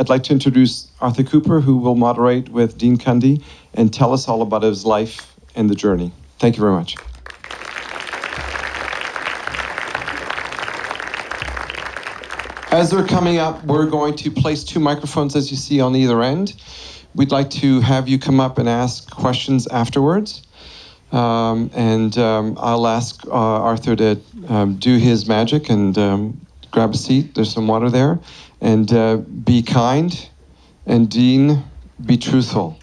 I'd like to introduce Arthur Cooper, who will moderate with Dean Cundey and tell us all about his life and the journey. Thank you very much. As they're coming up, we're going to place 2 microphones, as you see, on either end. We'd like to have you come up and ask questions afterwards. I'll ask Arthur to do his magic and grab a seat. There's some water there. And be kind. And Dean, be truthful.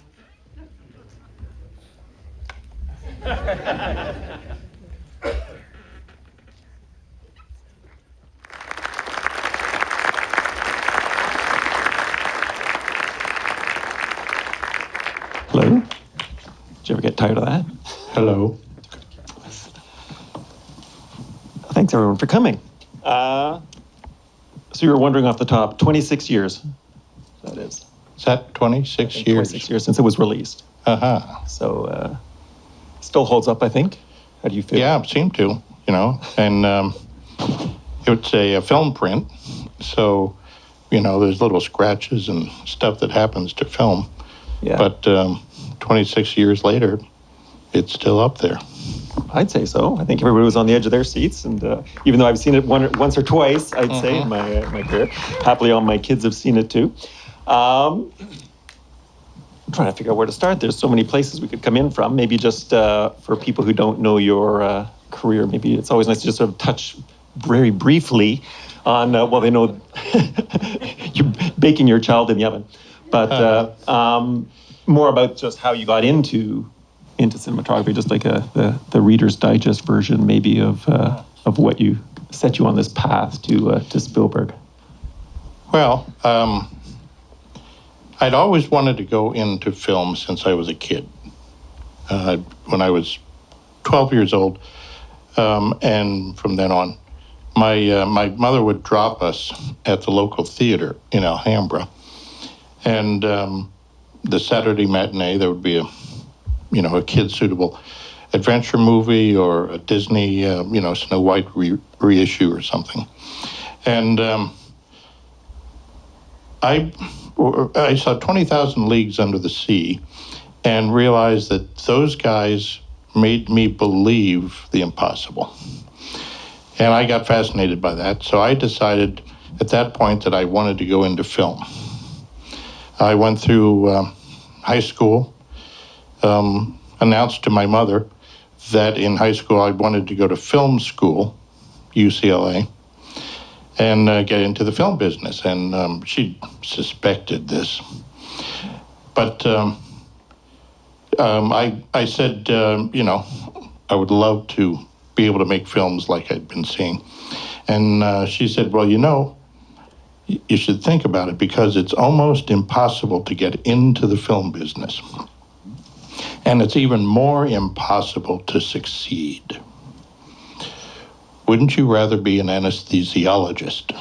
Hello? Did you ever get tired of that? Hello. Thanks, everyone, for coming. So you were wondering off the top, 26 years, that is. Is that 26 years? 26 years since it was released. Uh-huh. So, still holds up, I think. How do you feel? Yeah, it seemed to, and it's a film print, so, there's little scratches and stuff that happens to film. Yeah. But 26 years later, it's still up there. I'd say so. I think everybody was on the edge of their seats, and even though I've seen it once or twice, I'd say in my career, happily all my kids have seen it too. I'm trying to figure out where to start. There's so many places we could come in from. Maybe just for people who don't know your career, maybe it's always nice to just sort of touch very briefly on, they know you're baking your child in the oven, but more about just how you got into cinematography, just like the Reader's Digest version, maybe of what you set you on this path to Spielberg. Well, I'd always wanted to go into film since I was a kid. When I was 12 years old, and from then on, my mother would drop us at the local theater in Alhambra, and the Saturday matinee there would be a kid-suitable adventure movie or a Disney, Snow White reissue or something. And I saw 20,000 Leagues Under the Sea and realized that those guys made me believe the impossible. And I got fascinated by that, so I decided at that point that I wanted to go into film. I went through high school, announced to my mother that in high school I wanted to go to film school, UCLA, and get into the film business. And she suspected this. But I said, I would love to be able to make films like I'd been seeing. And she said, well, you should think about it because it's almost impossible to get into the film business. And it's even more impossible to succeed. Wouldn't you rather be an anesthesiologist?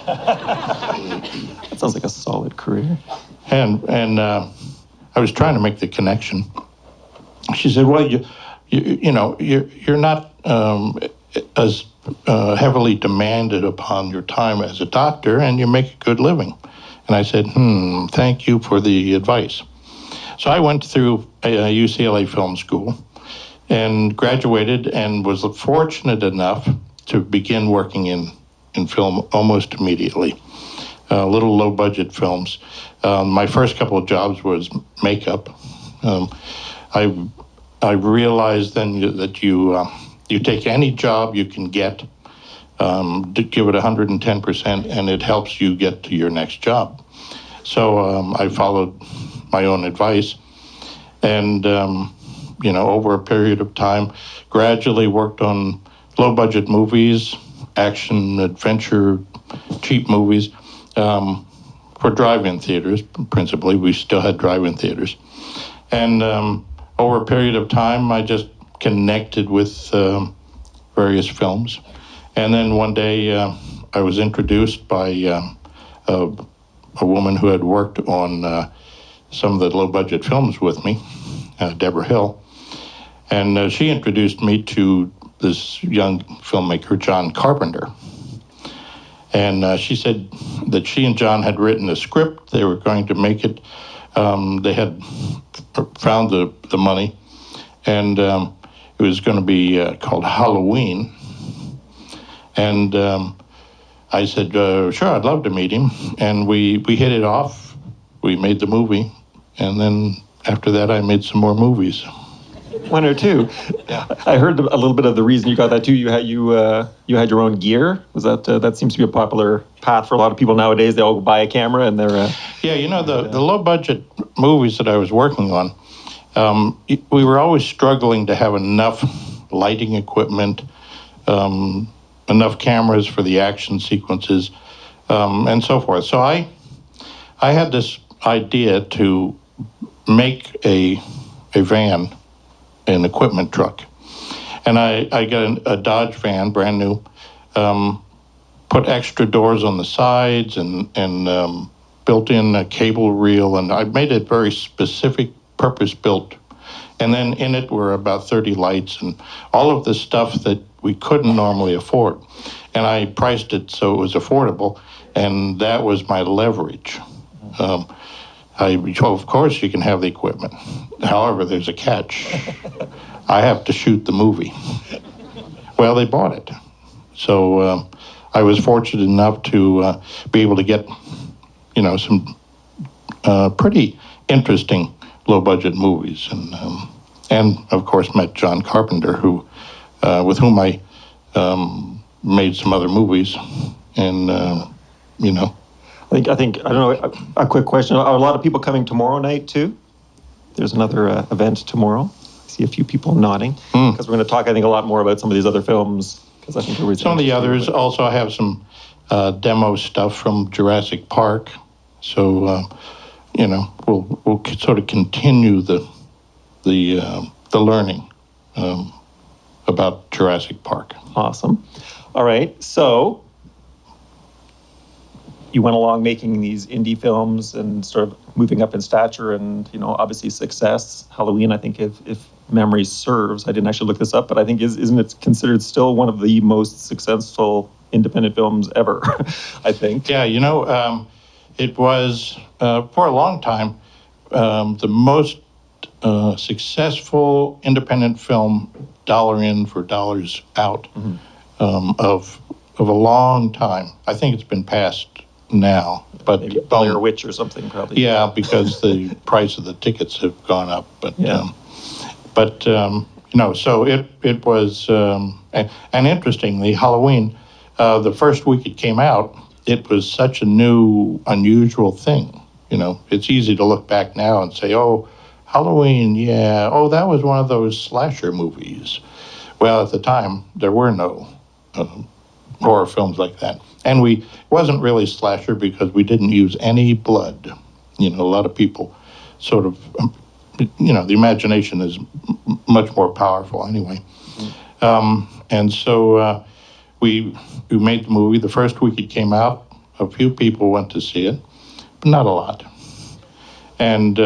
That sounds like a solid career. And I was trying to make the connection. She said, well, you're not as heavily demanded upon your time as a doctor, and you make a good living. And I said, thank you for the advice. So I went through UCLA Film School and graduated and was fortunate enough to begin working in film almost immediately. Little low-budget films. My first couple of jobs was makeup. I realized then that you take any job you can get, to give it 110%, and it helps you get to your next job. So I followed my own advice, and over a period of time, gradually worked on low-budget movies, action, adventure, cheap movies, for drive-in theaters, principally. We still had drive-in theaters. And over a period of time, I just connected with various films. And then one day, I was introduced by a woman who had worked on some of the low-budget films with me, Deborah Hill. And she introduced me to this young filmmaker, John Carpenter. And she said that she and John had written a script. They were going to make it. They had found the money, and it was going to be called Halloween. And I said, sure, I'd love to meet him. And we hit it off. We made the movie. And then after that, I made some more movies. One or two. Yeah. I heard a little bit of the reason you got that too. You had your own gear. Was that seems to be a popular path for a lot of people nowadays? They all buy a camera and they're. Yeah, the low budget movies that I was working on, we were always struggling to have enough lighting equipment, enough cameras for the action sequences, and so forth. So I had this idea to make a van, an equipment truck, and I got a Dodge van, brand new, put extra doors on the sides and built in a cable reel, and I made it very specific, purpose-built. And then in it were about 30 lights and all of the stuff that we couldn't normally afford. And I priced it so it was affordable, and that was my leverage. Of course you can have the equipment. However, there's a catch. I have to shoot the movie. Well, they bought it. So I was fortunate enough to be able to get, some pretty interesting low-budget movies, and of course met John Carpenter, who, with whom I made some other movies, and I think I don't know. A quick question: are a lot of people coming tomorrow night too? There's another event tomorrow. I see a few people nodding because we're going to talk, I think, a lot more about some of these other films. Because I think some of the others also have some demo stuff from Jurassic Park. So we'll sort of continue the learning about Jurassic Park. Awesome. All right, so you went along making these indie films and sort of moving up in stature, and obviously success. Halloween, I think, if memory serves, I didn't actually look this up, but I think isn't it considered still one of the most successful independent films ever? I think. Yeah, it was for a long time the most successful independent film, dollar in for dollars out, of a long time. I think it's been passed now, but maybe Blair Witch or something probably. Yeah, because the price of the tickets have gone up. But so it was, and interestingly, Halloween, the first week it came out, it was such a new, unusual thing. It's easy to look back now and say, oh, Halloween, yeah, oh, that was one of those slasher movies. Well, at the time, there were no horror films like that. And it wasn't really slasher because we didn't use any blood. A lot of people sort of, the imagination is much more powerful anyway. And so we made the movie. The first week it came out, a few people went to see it, but not a lot. And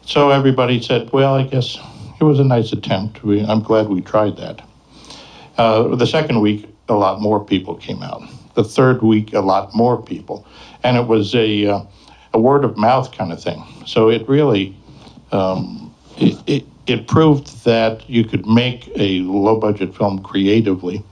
so everybody said, well, I guess it was a nice attempt. I'm glad we tried that. The second week, a lot more people came out. The third week, a lot more people. And it was a word of mouth kind of thing. So it really, it proved that you could make a low budget film creatively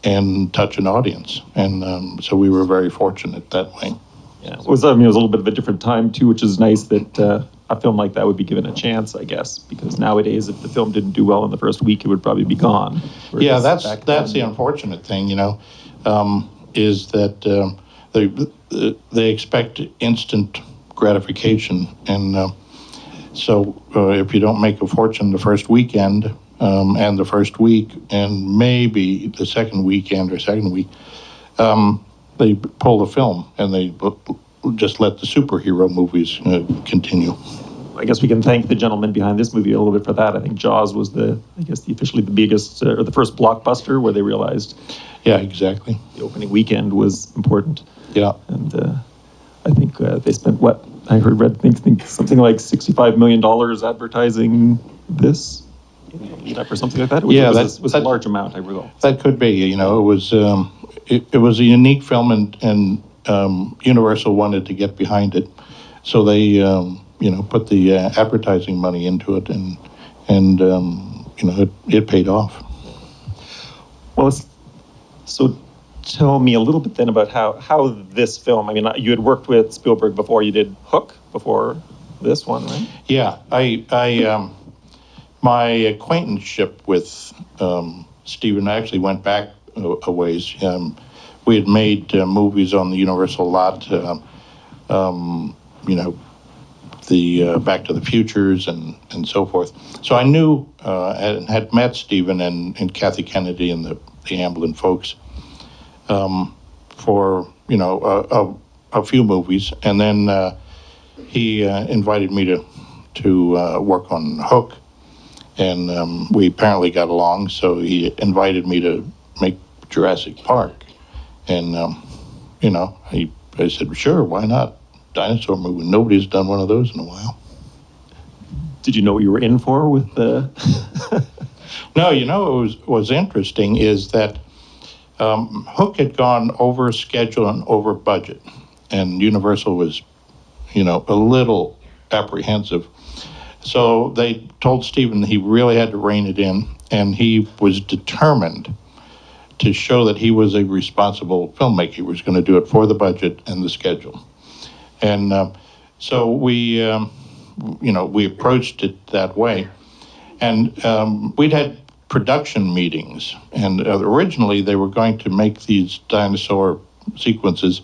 and touch an audience. And so we were very fortunate that way. Yeah, it was a little bit of a different time too, which is nice that a film like that would be given a chance, I guess, because nowadays if the film didn't do well in the first week, it would probably be gone. Whereas yeah, that's the unfortunate thing, is that they expect instant gratification, and so if you don't make a fortune the first weekend and the first week and maybe the second weekend or second week, they pull the film and they just let the superhero movies continue. I guess we can thank the gentleman behind this movie a little bit for that. I think Jaws was officially the biggest or the first blockbuster where they realized. Yeah, exactly. The opening weekend was important. Yeah. And I think they spent think something like $65 million advertising this. Or something like that. It was a large amount, I recall. That could be. It was it was a unique film, and Universal wanted to get behind it, so they put the advertising money into it, and it paid off. Well, so tell me a little bit then about how this film, I mean, you had worked with Spielberg before. You did Hook before this one, right? Yeah, I my acquaintanceship with Steven actually went back a ways. We had made movies on the Universal lot, the Back to the Futures and so forth. So I knew and had met Steven and Kathy Kennedy and the Amblin folks for a few movies, and then he invited me to work on Hook, and we apparently got along. So he invited me to make Jurassic Park, and I said sure, why not? Dinosaur movie. Nobody's done one of those in a while. Did you know what you were in for with the? No, what was interesting is that Hook had gone over schedule and over budget, and Universal was, a little apprehensive. So they told Steven he really had to rein it in, and he was determined to show that he was a responsible filmmaker. He was going to do it for the budget and the schedule. And so we approached it that way. And we'd had production meetings, and originally they were going to make these dinosaur sequences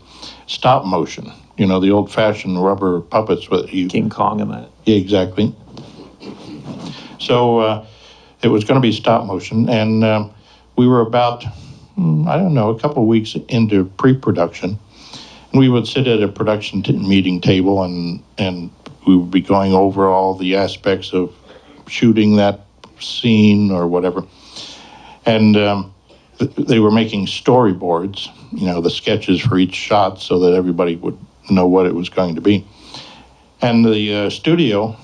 stop motion, the old-fashioned rubber puppets with you. King Kong and that. Yeah, exactly. So it was going to be stop motion, and we were about, a couple of weeks into pre-production. And we would sit at a production meeting table, and we would be going over all the aspects of shooting that scene or whatever. And they were making storyboards, the sketches for each shot, so that everybody would know what it was going to be. And the studio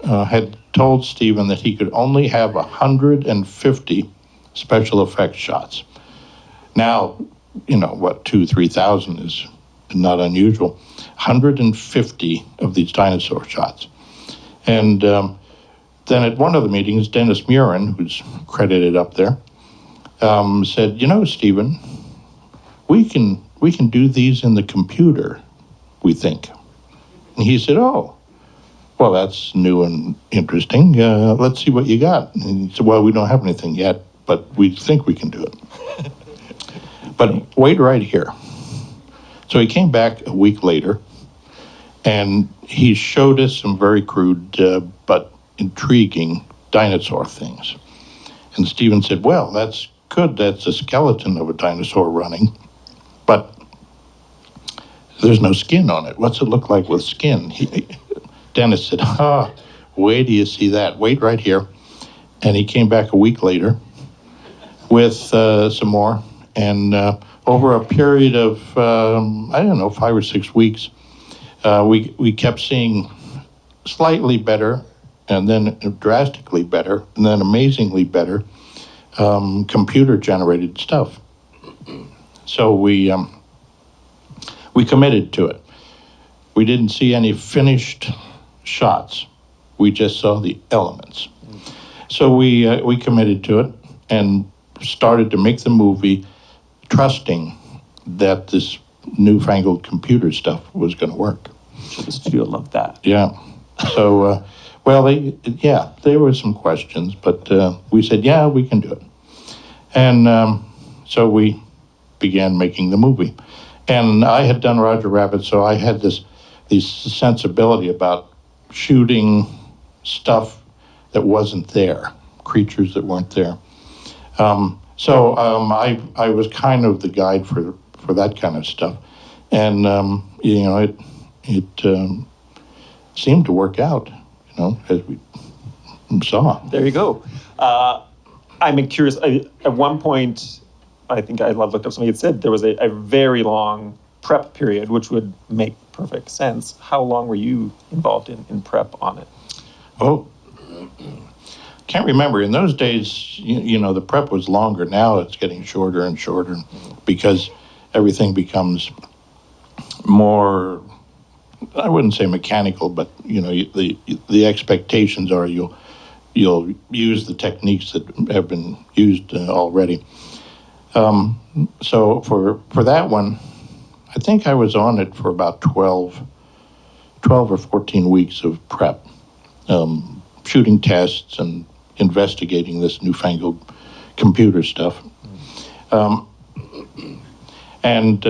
had told Steven that he could only have 150 special effects shots. Now, 2,000-3,000 is not unusual. 150 of these dinosaur shots. And then at one of the meetings, Dennis Murin, who's credited up there, said, Steven, we can do these in the computer, we think. And he said, oh, well, that's new and interesting. Let's see what you got. And he said, well, we don't have anything yet, but we think we can do it. But wait right here. So he came back a week later, and he showed us some very crude but intriguing dinosaur things. And Steven said, well, that's good. That's a skeleton of a dinosaur running, but there's no skin on it. What's it look like with skin? Dennis said, wait till you see that. Wait right here. And he came back a week later with some more. And over a period of, 5 or 6 weeks, we kept seeing slightly better, and then drastically better, and then amazingly better computer-generated stuff. So we committed to it. We didn't see any finished shots. We just saw the elements. So we committed to it and started to make the movie, trusting that this newfangled computer stuff was going to work. The studio loved that. Yeah. So, there were some questions, but we said, yeah, we can do it. And so we began making the movie. And I had done Roger Rabbit, so I had this sensibility about shooting stuff that wasn't there, creatures that weren't there. So I was kind of the guide for that kind of stuff. And, it seemed to work out, as we saw. There you go. I'm curious, at one point, I think I looked up something that said there was a very long prep period, which would make perfect sense. How long were you involved in prep on it? Oh, can't remember. In those days, the prep was longer. Now it's getting shorter and shorter because everything becomes more, I wouldn't say mechanical, but the expectations are you'll use the techniques that have been used already. So for that one, I think I was on it for about 12 or 14 weeks of prep, shooting tests and investigating this newfangled computer stuff, and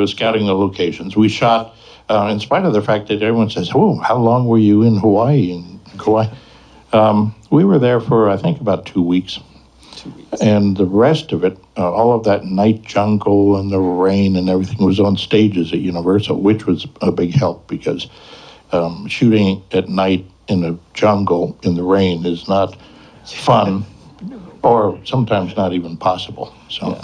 scouting the locations. We shot, in spite of the fact that everyone says, "Oh, how long were you in Hawaii and Kauai?" We were there for, I think, about 2 weeks. 2 weeks. And the rest of it, all of that night jungle and the rain and everything was on stages at Universal, which was a big help because shooting at night in a jungle in the rain is not fun or sometimes not even possible. So.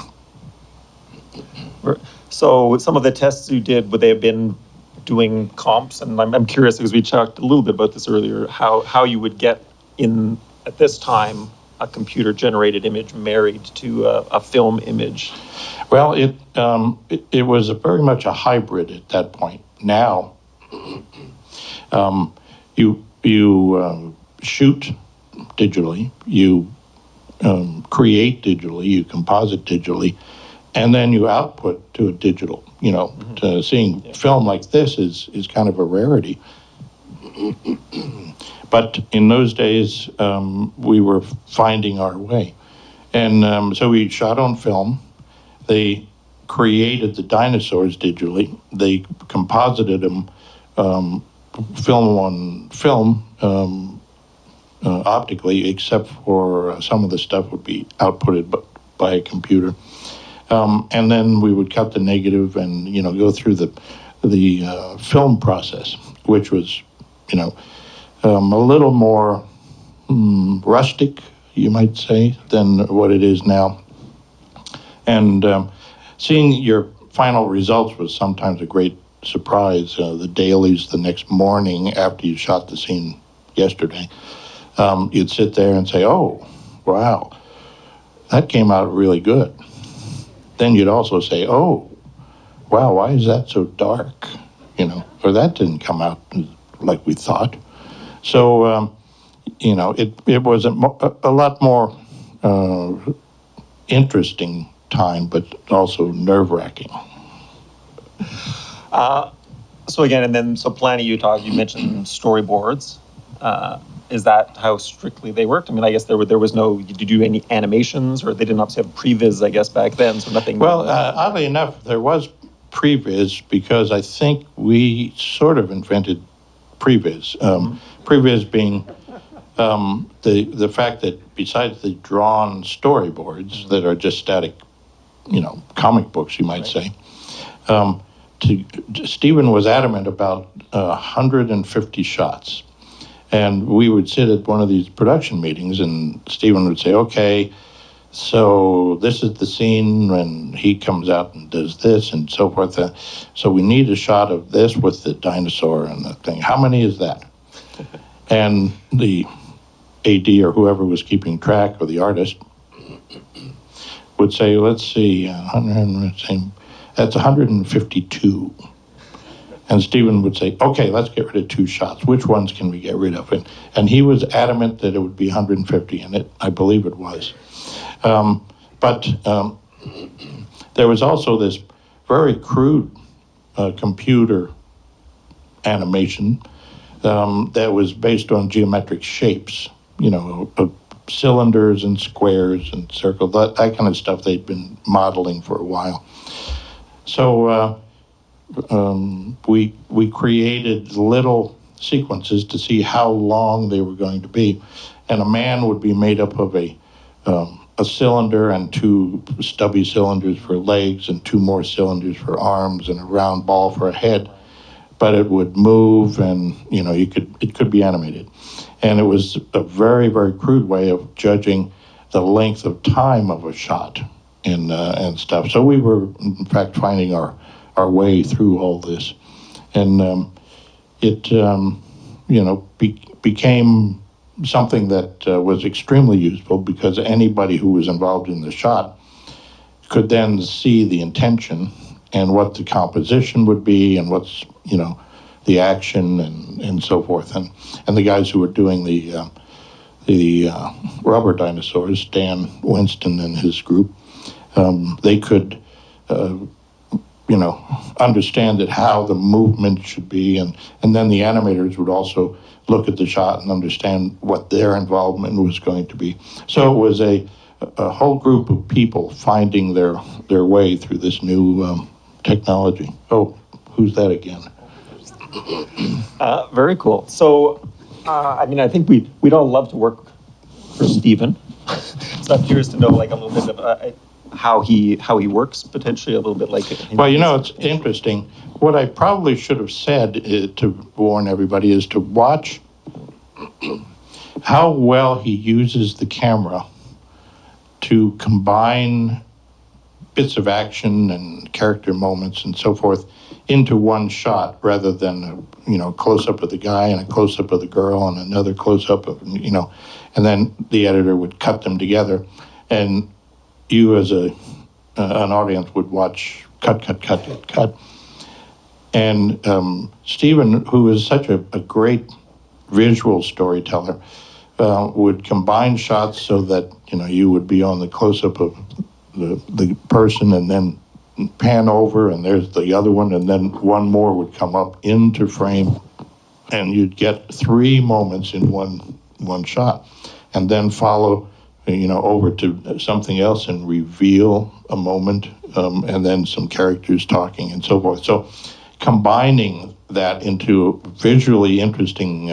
Yeah. So some of the tests you did, would they have been doing comps? And I'm curious, because we talked a little bit about this earlier, how you would get in, at this time, a computer-generated image married to a film image. Well, it was very much a hybrid at that point. Now, you shoot digitally, you create digitally, you composite digitally, and then you output to a digital. To seeing film like this is kind of a rarity. But in those days, we were finding our way. And so we shot on film. They created the dinosaurs digitally. They composited them film on film optically, except for some of the stuff would be outputted by a computer. And then we would cut the negative and go through the film process, which was a little more rustic, you might say, than what it is now. And seeing your final results was sometimes a great surprise. The dailies the next morning after you shot the scene yesterday, you'd sit there and say, "Oh, wow, that came out really good." Then you'd also say, "Oh, wow, why is that so dark?" Or that didn't come out like we thought. So, it was a lot more interesting time, but also nerve-wracking. So again, and then planning, you mentioned storyboards. Is that how strictly they worked? I mean, I guess there was no. Did you do any animations, or they didn't obviously have previs, I guess, back then, so nothing. Well, oddly enough, there was previs because I think we sort of invented previs. Previs being the fact that besides the drawn storyboards that are just static, comic books, you might say. Steven was adamant about 150 shots. And we would sit at one of these production meetings, and Steven would say, "Okay, so this is the scene when he comes out and does this and so forth. So we need a shot of this with the dinosaur and the thing. How many is that?" And the AD or whoever was keeping track, or the artist, would say, "Let's see, that's 152. And Steven would say, "Okay, let's get rid of 2 shots. Which ones can we get rid of?" And he was adamant that it would be 150, and I believe it was. But there was also this very crude computer animation that was based on geometric shapes, cylinders and squares and circles, that kind of stuff they'd been modeling for a while. So we created little sequences to see how long they were going to be, and a man would be made up of a cylinder and 2 stubby cylinders for legs and 2 more cylinders for arms and a round ball for a head. But it would move, and it could be animated, and it was a very, very crude way of judging the length of time of a shot and stuff. So we were in fact finding our way through all this, and it became something that was extremely useful because anybody who was involved in the shot could then see the intention and what the composition would be, and what's, the action and so forth. And the guys who were doing the rubber dinosaurs, Dan Winston and his group, they could, understand that how the movement should be, and then the animators would also look at the shot and understand what their involvement was going to be. So it was a whole group of people finding their way through this new technology. Oh, who's that again? Very cool. So, I think we'd all love to work for Steven. So I'm curious to know, like, a little bit of how he works, potentially a little bit like. Well, it's interesting. What I probably should have said to warn everybody is to watch how well he uses the camera to combine bits of action and character moments and so forth into one shot, rather than a close-up of the guy and a close-up of the girl and another close-up of, and then the editor would cut them together, and you as an audience would watch cut. And Steven, who is such a great visual storyteller, would combine shots so that you would be on the close-up of the person, and then pan over, and there's the other one, and then one more would come up into frame, and you'd get 3 moments in one shot, and then follow over to something else and reveal a moment, and then some characters talking and so forth. So combining that into visually interesting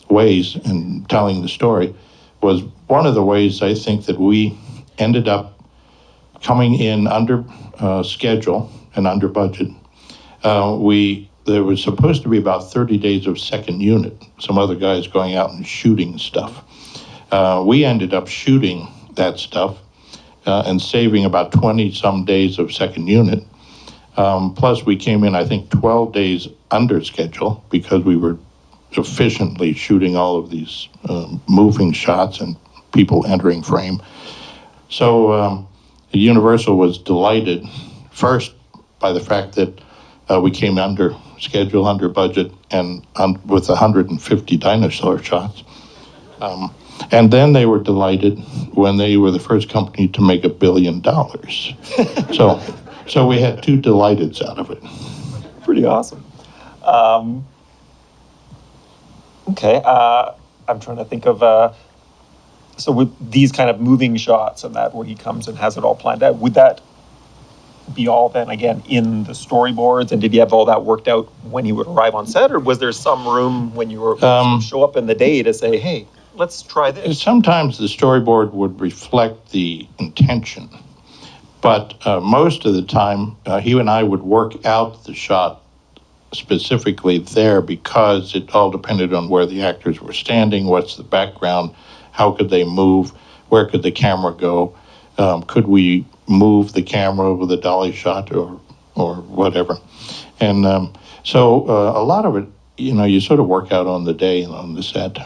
ways and telling the story was one of the ways I think that we ended up coming in under schedule and under budget. There was supposed to be about 30 days of second unit, some other guys going out and shooting stuff. We ended up shooting that stuff and saving about 20-some days of second unit. Plus, we came in, I think, 12 days under schedule because we were efficiently shooting all of these moving shots and people entering frame. So Universal was delighted, first, by the fact that we came under schedule, under budget, and with 150 dinosaur shots. And then they were delighted when they were the first company to make $1 billion. So we had 2 delighteds out of it. Pretty awesome. Okay, I'm trying to think of, so with these kind of moving shots and that, where he comes and has it all planned out, would that be all then, again, in the storyboards? And did he have all that worked out when he would arrive on set? Or was there some room when you were show up in the day to say, hey, let's try this? Sometimes the storyboard would reflect the intention. But most of the time, he and I would work out the shot specifically there, because it all depended on where the actors were standing, what's the background, how could they move, where could the camera go, could we move the camera with a dolly shot or whatever. And so a lot of it, you sort of work out on the day and on the set.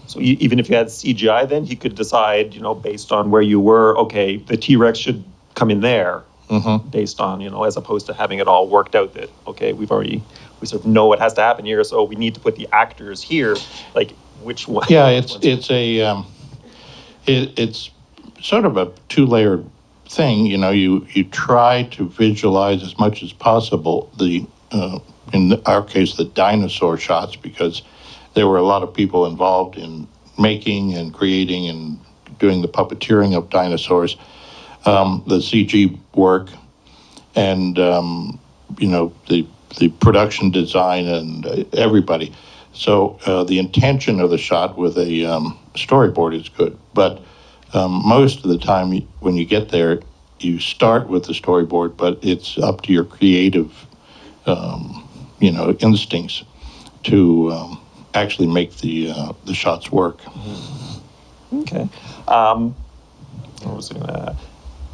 So even if you had CGI, then he could decide, based on where you were, okay, the T-Rex should come in there, based on, as opposed to having it all worked out that, okay, we sort of know what has to happen here, so we need to put the actors here, like which one? Yeah, it's sort of a 2-layered thing. You try to visualize as much as possible in our case, the dinosaur shots, because there were a lot of people involved in making and creating and doing the puppeteering of dinosaurs, the CG work, and the production design and everybody. So the intention of the shot with a storyboard is good, but most of the time when you get there, you start with the storyboard, but it's up to your creative, instincts to actually make the shots work. Okay.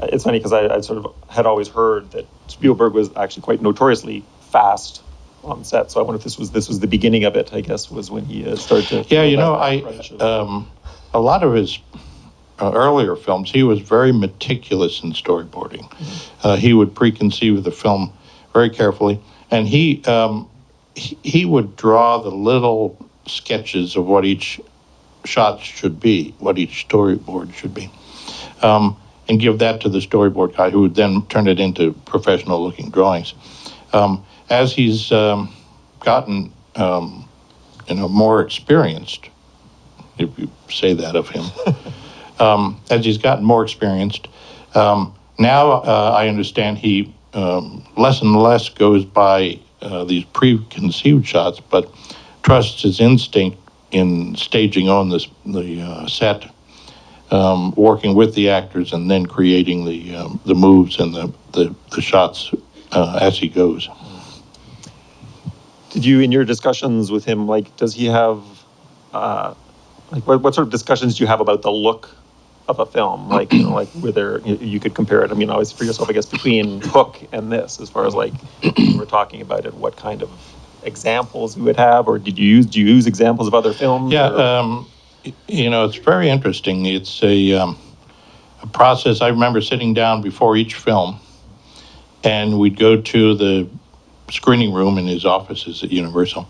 It's funny because I sort of had always heard that Spielberg was actually quite notoriously fast on set. So I wonder if this was the beginning of it, I guess, was when he started to... Yeah, a lot of his earlier films, he was very meticulous in storyboarding. He would preconceive the film very carefully. And he would draw the little sketches of what each shot should be, what each storyboard should be, and give that to the storyboard guy, who would then turn it into professional-looking drawings. As he's gotten more experienced, if you say that of him, as he's gotten more experienced, now I understand he less and less goes by these preconceived shots, but trusts his instinct in staging on the set, working with the actors, and then creating the moves and the shots as he goes. Did you, in your discussions with him, does he have, what sort of discussions do you have about the look of a film? Whether you could compare it, always for yourself, I guess, between Hook and this, as far as you were talking about it, what kind of examples you would have, or do you use examples of other films? Yeah, it's very interesting. It's a process. I remember sitting down before each film, and we'd go to the screening room in his offices at Universal,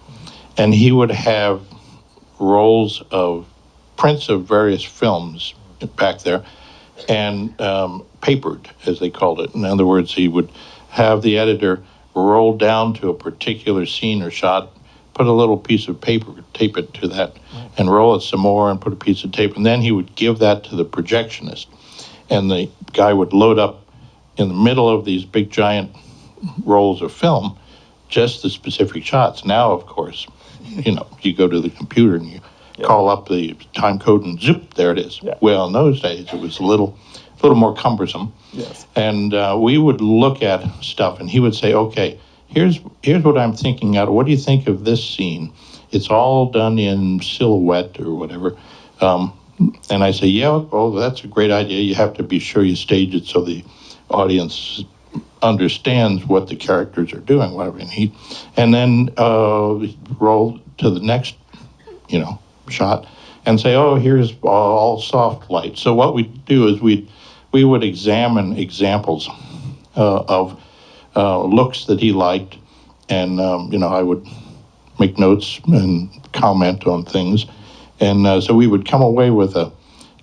and he would have rolls of prints of various films back there, and papered, as they called it. In other words, he would have the editor roll down to a particular scene or shot, put a little piece of paper, tape it to that, and roll it some more and put a piece of tape, and then he would give that to the projectionist, and the guy would load up in the middle of these big giant rolls of film just the specific shots. Now, of course, you go to the computer and you call up the time code and zoop, there it is. Yeah. Well, in those days it was a little more cumbersome. Yes. And we would look at stuff, and he would say, okay, here's what I'm thinking out. What do you think of this scene? It's all done in silhouette or whatever. And I say, yeah, well, that's a great idea. You have to be sure you stage it so the audience understands what the characters are doing, whatever. And then roll to the next, shot, and say, oh, here's all soft light. So what we do is we would examine examples of looks that he liked, and I would make notes and comment on things, and so we would come away with a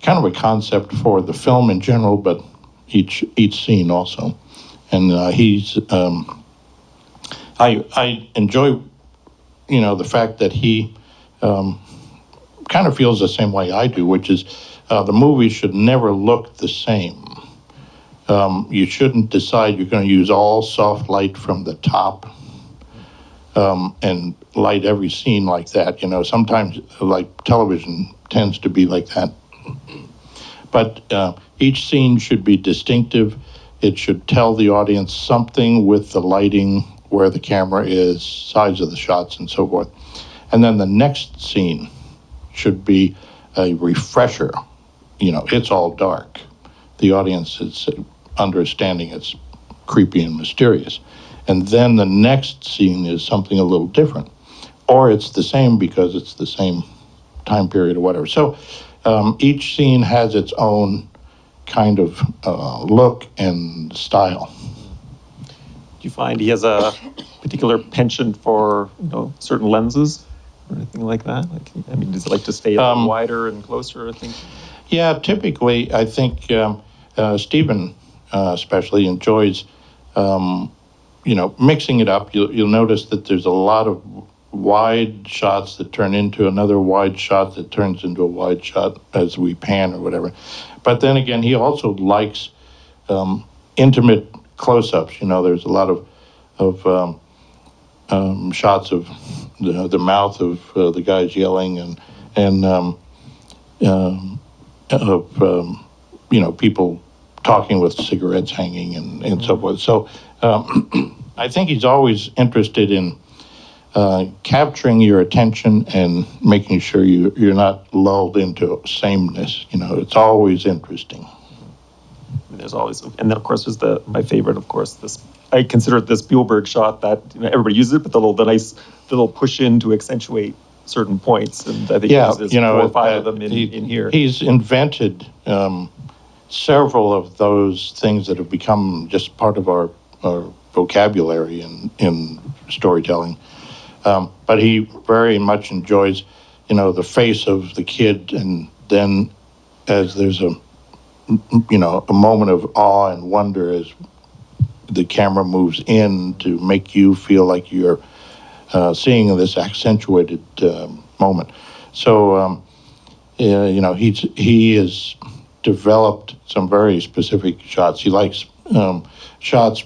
kind of a concept for the film in general, but each scene also. And he's I enjoy the fact that he kind of feels the same way I do, which is the movie should never look the same. You shouldn't decide you're going to use all soft light from the top and light every scene like that. Sometimes television tends to be like that. But each scene should be distinctive. It should tell the audience something with the lighting, where the camera is, size of the shots, and so forth. And then the next scene should be a refresher. It's all dark. The audience is understanding it's creepy and mysterious. And then the next scene is something a little different. Or it's the same because it's the same time period or whatever. So each scene has its own kind of look and style. Do you find he has a particular penchant for certain lenses or anything like that? Does it like to stay a little wider and closer, I think? Yeah, typically, I think Steven especially enjoys mixing it up. You'll notice that there's a lot of wide shots that turn into another wide shot that turns into a wide shot as we pan or whatever. But then again, he also likes intimate close-ups. There's a lot of shots of the mouth of the guys yelling and of people talking with cigarettes hanging and so forth. So I think he's always interested in capturing your attention and making sure you're not lulled into sameness. It's always interesting. There's always, and then of course there's my favorite, of course, this, I consider it the Spielberg shot that everybody uses it, but the nice little push in to accentuate certain points, and I think there's 4 or 5 of them in here. He's invented several of those things that have become just part of our vocabulary in storytelling. But he very much enjoys, the face of the kid, and then as there's a moment of awe and wonder as the camera moves in to make you feel like you're seeing this accentuated moment. So, he has developed some very specific shots. He likes shots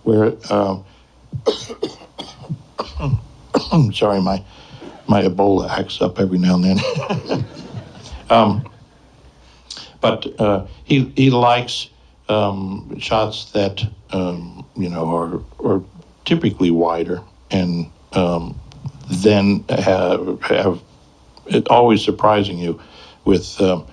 where, sorry, my Ebola acts up every now and then. But he likes shots that are typically wider, and then have it always surprising you with a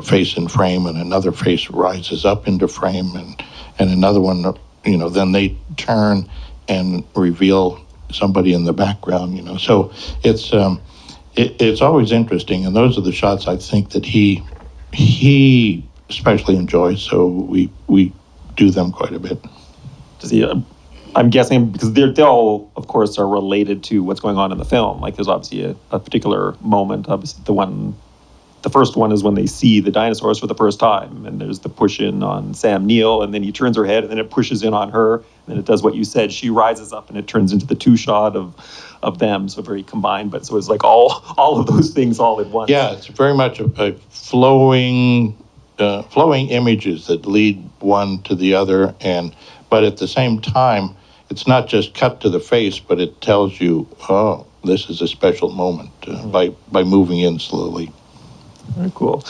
face in frame, and another face rises up into frame, and another one, then they turn and reveal somebody in the background. So it's always interesting, and those are the shots I think that he especially enjoys. So we do them quite a bit. Does he? I'm guessing because they all, of course, are related to what's going on in the film. Like, there's obviously a particular moment. Obviously, the first one is when they see the dinosaurs for the first time, and there's the push in on Sam Neill, and then he turns her head, and then it pushes in on her, and then it does what you said. She rises up, and it turns into the two shot of them, so very combined. But so it's like all of those things all at once. Yeah, it's very much a flowing images that lead one to the other, but at the same time, it's not just cut to the face, but it tells you, oh, this is a special moment by moving in slowly. Very cool.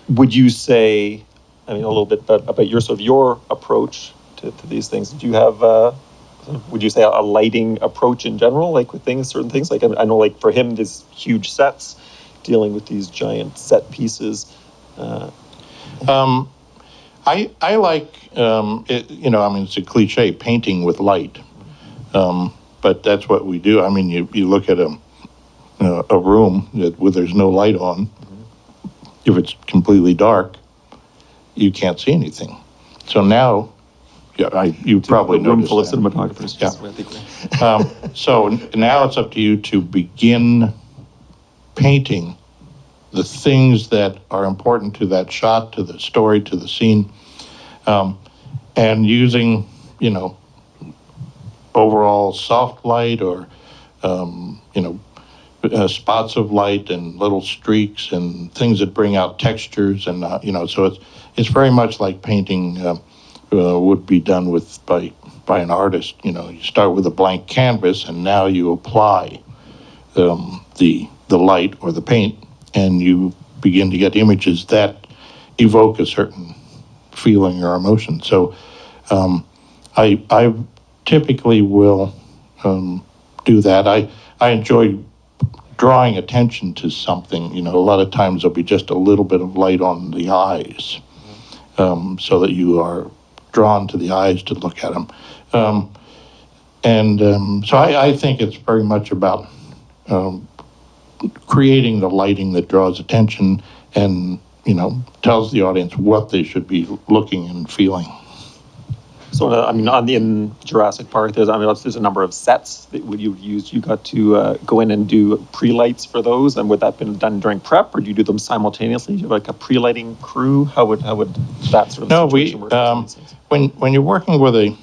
Would you say, a little bit about your approach to these things? Did you have, would you say a lighting approach in general, like with certain things? Like I know, like for him, there's huge sets, dealing with these giant set pieces. I like it. It's a cliche, painting with light, but that's what we do. You look at a room where there's no light on. If it's completely dark, you can't see anything. So now, you probably know. A room full of cinematographers. Yeah. So now it's up to you to begin painting the things that are important to that shot, to the story, to the scene, and using, overall soft light or, spots of light and little streaks and things that bring out textures, and so it's very much like painting would be done by an artist. You start with a blank canvas, and now you apply the light or the paint, and you begin to get images that evoke a certain feeling or emotion. So I typically will do that. I enjoy drawing attention to something. A lot of times there'll be just a little bit of light on the eyes, so that you are drawn to the eyes to look at them. So I think it's very much about creating the lighting that draws attention and tells the audience what they should be looking and feeling. So in Jurassic Park, there's a number of sets that you use. You got to go in and do pre-lights for those, and would that been done during prep, or do you do them simultaneously? Do you have like a pre-lighting crew? How would that sort of situation work? When you're working with a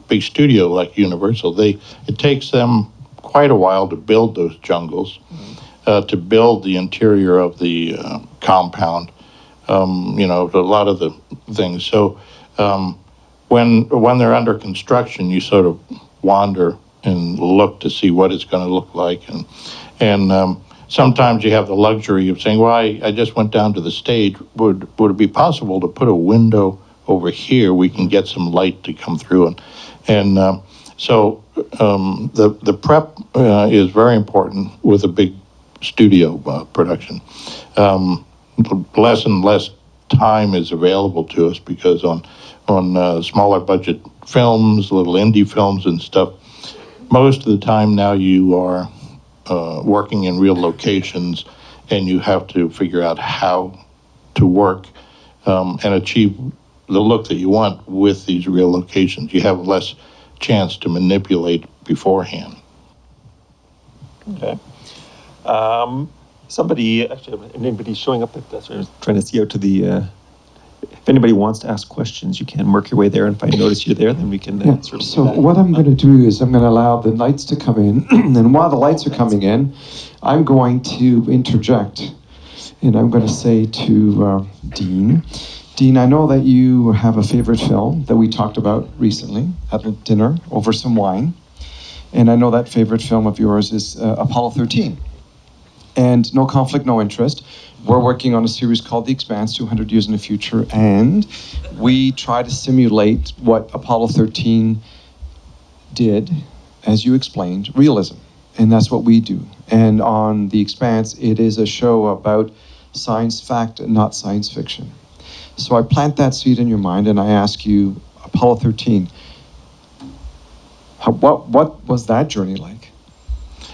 big studio like Universal, it takes them quite a while to build those jungles, to build the interior of the compound, a lot of the things. So when they're under construction, you sort of wander and look to see what it's going to look like, and sometimes you have the luxury of saying, well, I just went down to the stage. Would it be possible to put a window over here? We can get some light to come through, and so the prep is very important with a big studio production. Less and less time is available to us because on smaller budget films, little indie films and stuff, most of the time now you are working in real locations, and you have to figure out how to work and achieve the look that you want with these real locations. You have less chance to manipulate beforehand. Okay. Anybody showing up? That's what I was trying to see out to the. If anybody wants to ask questions, you can work your way there. And if I notice you're there, then we can. So what I'm going to do is I'm going to allow the lights to come in, and while the lights are coming in, I'm going to interject, and I'm going to say to Dean, I know that you have a favorite film that we talked about recently at dinner over some wine, and I know that favorite film of yours is Apollo 13. And no conflict, no interest. We're working on a series called The Expanse, 200 Years in the Future, and we try to simulate what Apollo 13 did, as you explained, realism. And that's what we do. And on The Expanse, it is a show about science fact and not science fiction. So I plant that seed in your mind, and I ask you, Apollo 13, what was that journey like?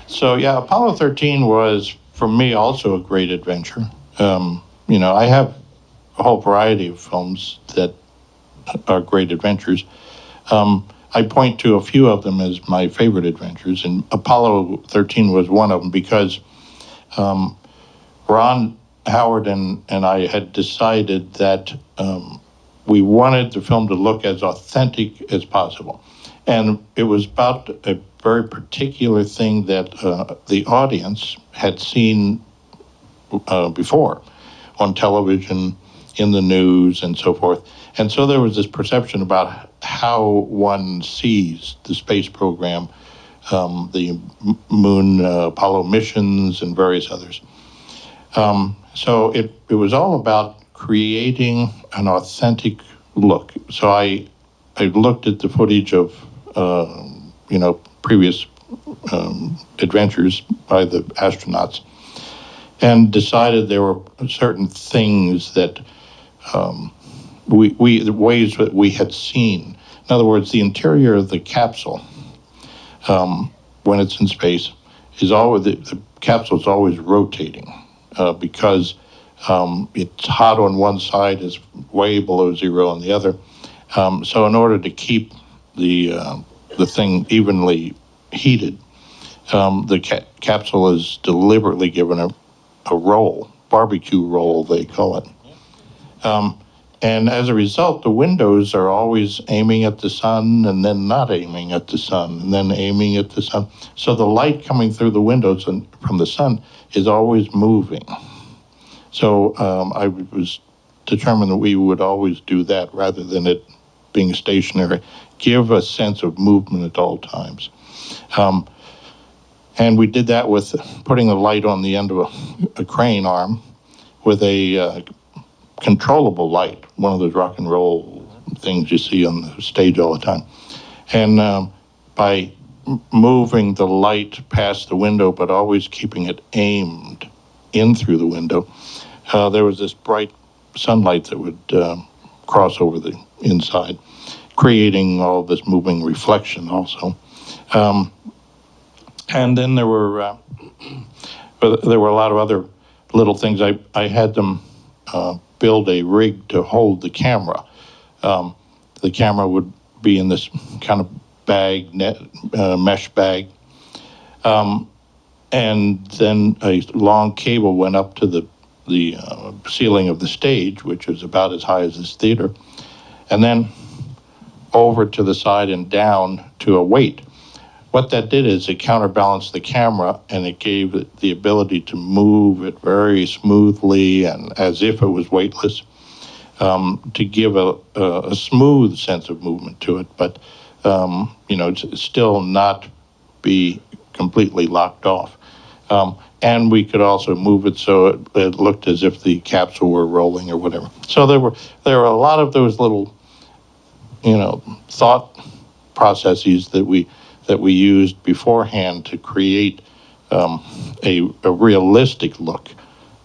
So yeah, Apollo 13 was, for me, also a great adventure. I have a whole variety of films that are great adventures. I point to a few of them as my favorite adventures, and Apollo 13 was one of them because Ron Howard and I had decided that we wanted the film to look as authentic as possible. And it was about a very particular thing that the audience had seen before on television, in the news, and so forth. And so there was this perception about how one sees the space program, the moon Apollo missions, and various others. So it was all about creating an authentic look. So I looked at the footage of previous adventures by the astronauts, and decided there were certain things that the ways that we had seen. In other words, the interior of the capsule, when it's in space, is always the capsule is always rotating because it's hot on one side, is way below zero on the other. So in order to keep the thing evenly heated, the capsule is deliberately given a roll, barbecue roll they call it. And as a result, the windows are always aiming at the sun and then not aiming at the sun and then aiming at the sun. So the light coming through the windows and from the sun is always moving. So I was determined that we would always do that rather than it being stationary, give a sense of movement at all times. And we did that with putting a light on the end of a crane arm with a controllable light, one of those rock and roll things you see on the stage all the time. And by moving the light past the window, but always keeping it aimed in through the window, there was this bright sunlight that would cross over the inside, creating all this moving reflection also. And then there were a lot of other little things. I had them build a rig to hold the camera. The camera would be in this kind of bag, mesh bag. And then a long cable went up to the ceiling of the stage, which was about as high as this theater, and then over to the side and down to a weight. What that did is it counterbalanced the camera, and it gave it the ability to move it very smoothly and as if it was weightless, to give a smooth sense of movement to it, but still not be completely locked off. And we could also move it so it looked as if the capsule were rolling or whatever. So there were a lot of those little, thought processes that we used beforehand to create a realistic look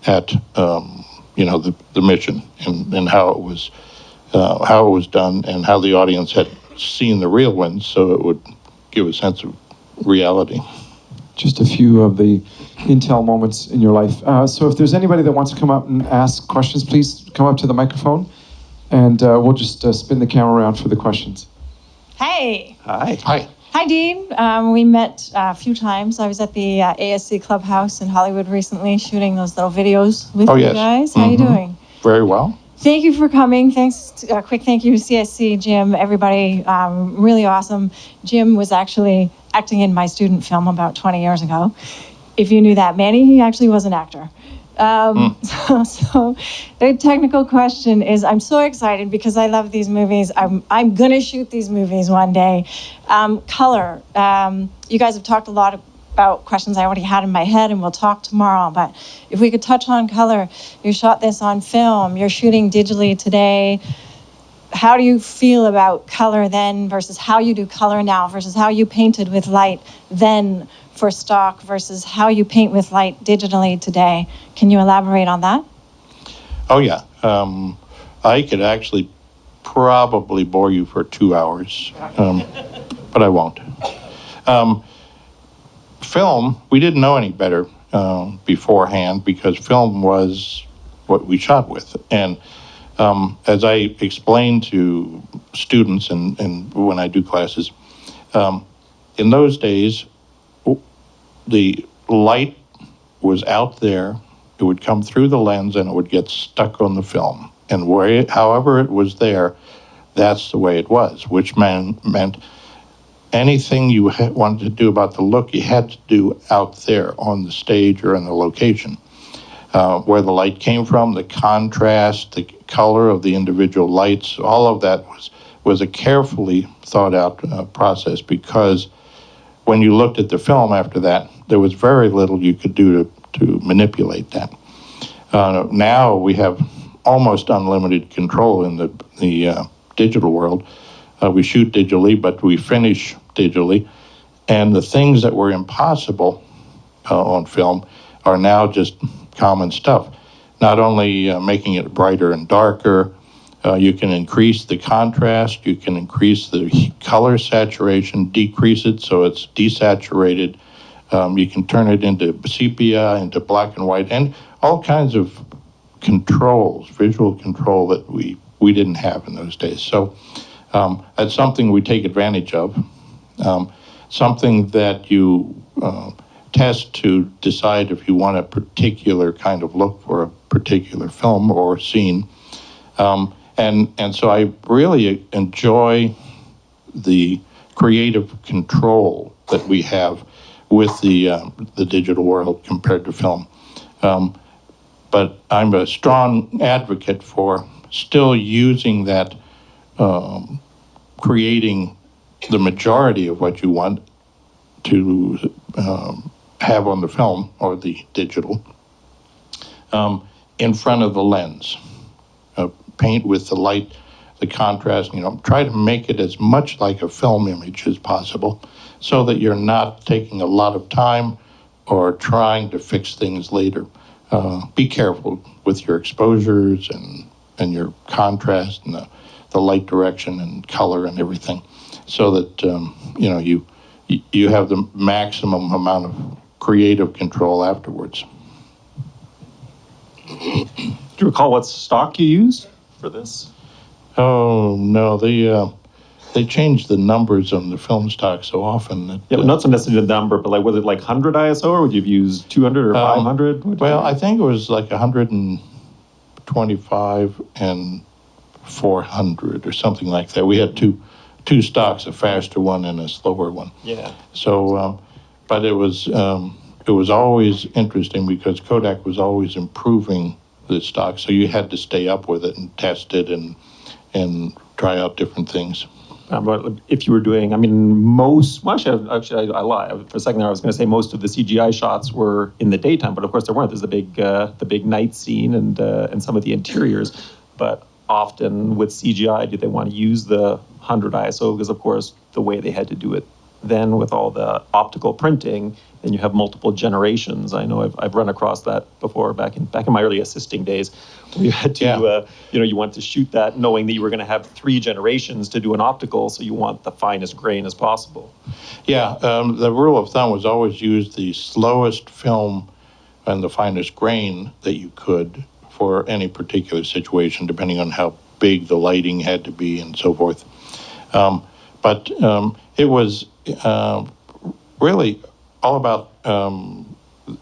at the mission and how it was done and how the audience had seen the real ones, so it would give a sense of reality. Just a few of the Intel moments in your life. So if there's anybody that wants to come up and ask questions, please come up to the microphone And we'll just spin the camera around for the questions. Hey. Hi. Hi. Hi, Dean. We met a few times. I was at the ASC Clubhouse in Hollywood recently shooting those little videos with you guys. How are you doing? Very well. Thank you for coming. Thanks. A quick thank you to CSC, Jim, everybody. Really awesome. Jim was actually acting in my student film about 20 years ago. If you knew that, Manny, he actually was an actor. So the technical question is, I'm so excited because I love these movies. I'm gonna shoot these movies one day. Color. You guys have talked a lot about questions I already had in my head, and we'll talk tomorrow. But if we could touch on color, you shot this on film. You're shooting digitally today. How do you feel about color then versus how you do color now versus how you painted with light then for stock versus how you paint with light digitally today? Can you elaborate on that? Oh, yeah. I could actually probably bore you for 2 hours, but I won't. Film, we didn't know any better beforehand because film was what we shot with. And as I explained to students and when I do classes, in those days, the light was out there, it would come through the lens and it would get stuck on the film. And however it was there, that's the way it was, which meant anything you wanted to do about the look, you had to do out there on the stage or in the location. Where the light came from, the contrast, the color of the individual lights, all of that was a carefully thought out process, because when you looked at the film after that, there was very little you could do to manipulate that. Now we have almost unlimited control in the digital world. We shoot digitally, but we finish digitally. And the things that were impossible on film are now just common stuff. Not only making it brighter and darker, you can increase the contrast, you can increase the color saturation, decrease it so it's desaturated. You can turn it into sepia, into black and white, and all kinds of controls, visual control that we didn't have in those days. So that's something we take advantage of, something that you test to decide if you want a particular kind of look for a particular film or scene. And so I really enjoy the creative control that we have with the digital world compared to film. But I'm a strong advocate for still using that, creating the majority of what you want to have on the film or the digital in front of the lens. Paint with the light, the contrast, try to make it as much like a film image as possible so that you're not taking a lot of time or trying to fix things later. Be careful with your exposures and your contrast and the light direction and color and everything so that you have the maximum amount of creative control afterwards. Do you recall what stock you used for this? Oh, no, they changed the numbers on the film stock so often. That, Yeah, but not so necessarily the number, but was it 100 ISO, or would you have used 200 or 500? Well, I think it was 125 and 400 or something like that. We had two stocks, a faster one and a slower one. Yeah. So, but it was always interesting because Kodak was always improving the stock, so you had to stay up with it and test it and try out different things. But if you were doing, I lie. For a second there, I was going to say most of the CGI shots were in the daytime, but of course there weren't. There's the big night scene and some of the interiors. But often with CGI, did they want to use the 100 ISO? Because of course the way they had to do it then with all the optical printing, then you have multiple generations. I know I've run across that before back in my early assisting days, where you had to you want to shoot that knowing that you were going to have 3 generations to do an optical, so you want the finest grain as possible. Yeah, the rule of thumb was always use the slowest film and the finest grain that you could for any particular situation, depending on how big the lighting had to be and so forth. But it was really all about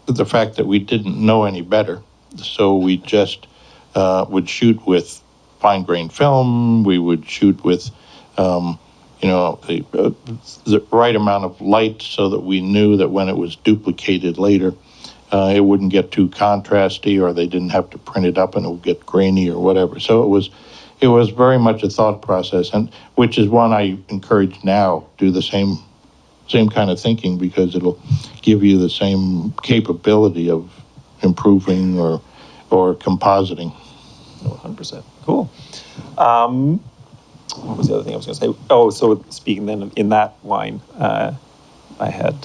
the fact that we didn't know any better. So we just would shoot with fine-grained film. We would shoot with, the right amount of light so that we knew that when it was duplicated later, it wouldn't get too contrasty, or they didn't have to print it up and it would get grainy or whatever. So it was very much a thought process, and which is one I encourage now. Do the same kind of thinking, because it'll give you the same capability of improving or compositing. 100%. Cool. What was the other thing I was going to say? Oh, so speaking then in that line, I had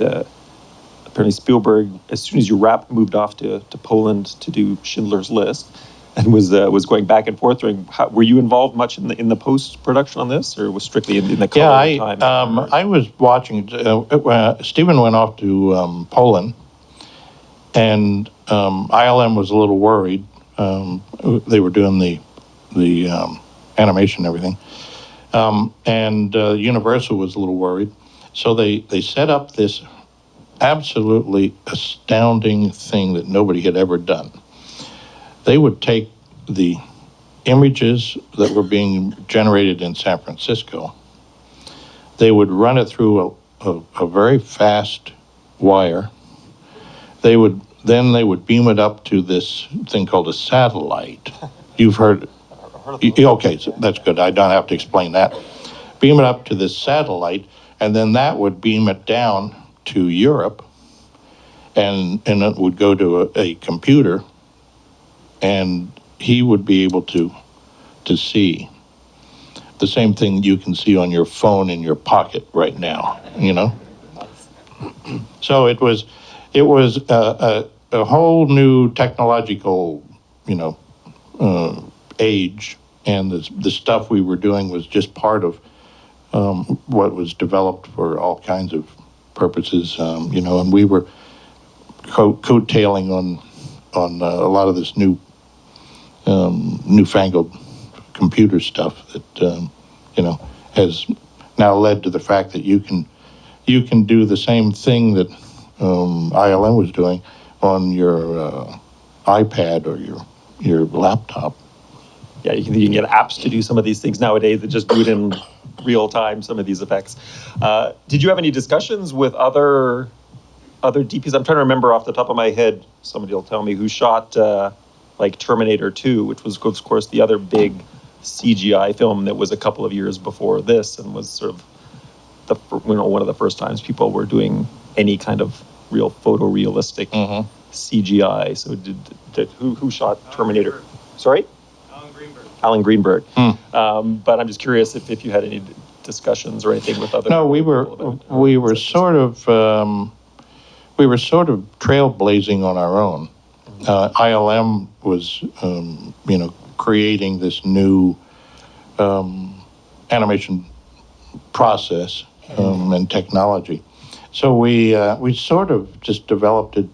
apparently Spielberg, as soon as you moved off to Poland to do Schindler's List, and was going back and forth. Were you involved much in the post production on this, or was strictly in the color time? I was watching. Steven went off to Poland, and ILM was a little worried. They were doing the animation and everything, and Universal was a little worried. So they set up this absolutely astounding thing that nobody had ever done. They would take the images that were being generated in San Francisco. They would run it through a very fast wire. They would beam it up to this thing called a satellite. You've heard. Okay, so that's good. I don't have to explain that. Beam it up to this satellite, and then that would beam it down to Europe, and it would go to a computer, and he would be able to see the same thing you can see on your phone in your pocket right now, So it was a whole new technological, age, and the stuff we were doing was just part of what was developed for all kinds of purposes, and we were coattailing on a lot of this newfangled computer stuff that has now led to the fact that you can do the same thing that ILM was doing on your iPad or your laptop. Yeah, you can get apps to do some of these things nowadays that just do it in real time, some of these effects. Did you have any discussions with other DPs? I'm trying to remember off the top of my head, somebody will tell me, who shot like Terminator 2, which was, of course, the other big CGI film that was a couple of years before this, and was sort of one of the first times people were doing any kind of real photorealistic CGI. So who shot Terminator? Sorry? Alan Greenberg. But I'm just curious if you had any discussions or anything with other. No, we were sort of trailblazing on our own. ILM was creating this new animation process and technology. So we sort of just developed it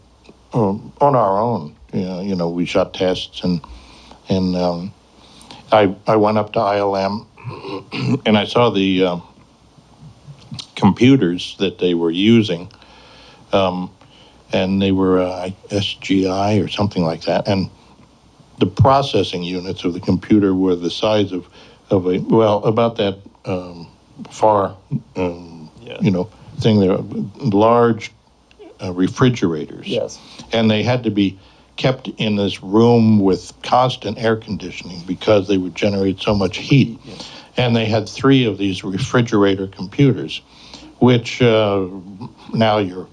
on our own. We shot tests, and I went up to ILM and I saw the computers that they were using, and they were SGI or something like that. And the processing units of the computer were the size of about that far, thing. They're large refrigerators. Yes. And they had to be kept in this room with constant air conditioning because they would generate so much heat. Yes. And they had 3 of these refrigerator computers, which now your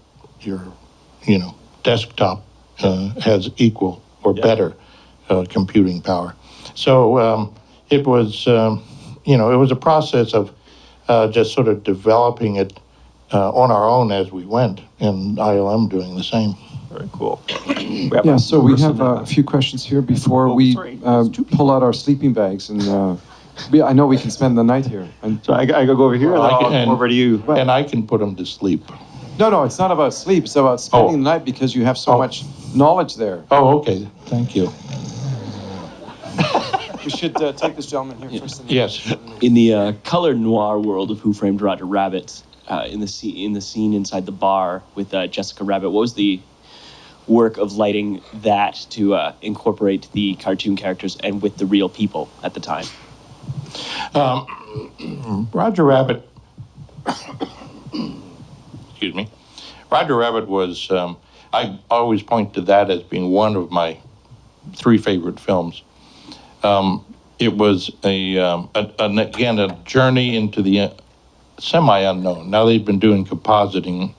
desktop has equal or better computing power. So it was it was a process of just sort of developing it on our own as we went, and ILM doing the same. Very cool. Yeah, so we have a few questions here before we pull out our sleeping bags, and I know we can spend the night here. So I go over here, and then I'll come over to you. And I can put them to sleep. No, it's not about sleep. It's about spending the night because you have so much knowledge there. Oh, okay. Thank you. We should take this gentleman here first. Yes. In the color noir world of Who Framed Roger Rabbit, in the scene inside the bar with Jessica Rabbit, what was the work of lighting that to incorporate the cartoon characters and with the real people at the time? Roger Rabbit, excuse me, Roger Rabbit was, I always point to that as being one of my 3 favorite films. It was again, a journey into the semi-unknown. Now they've been doing compositing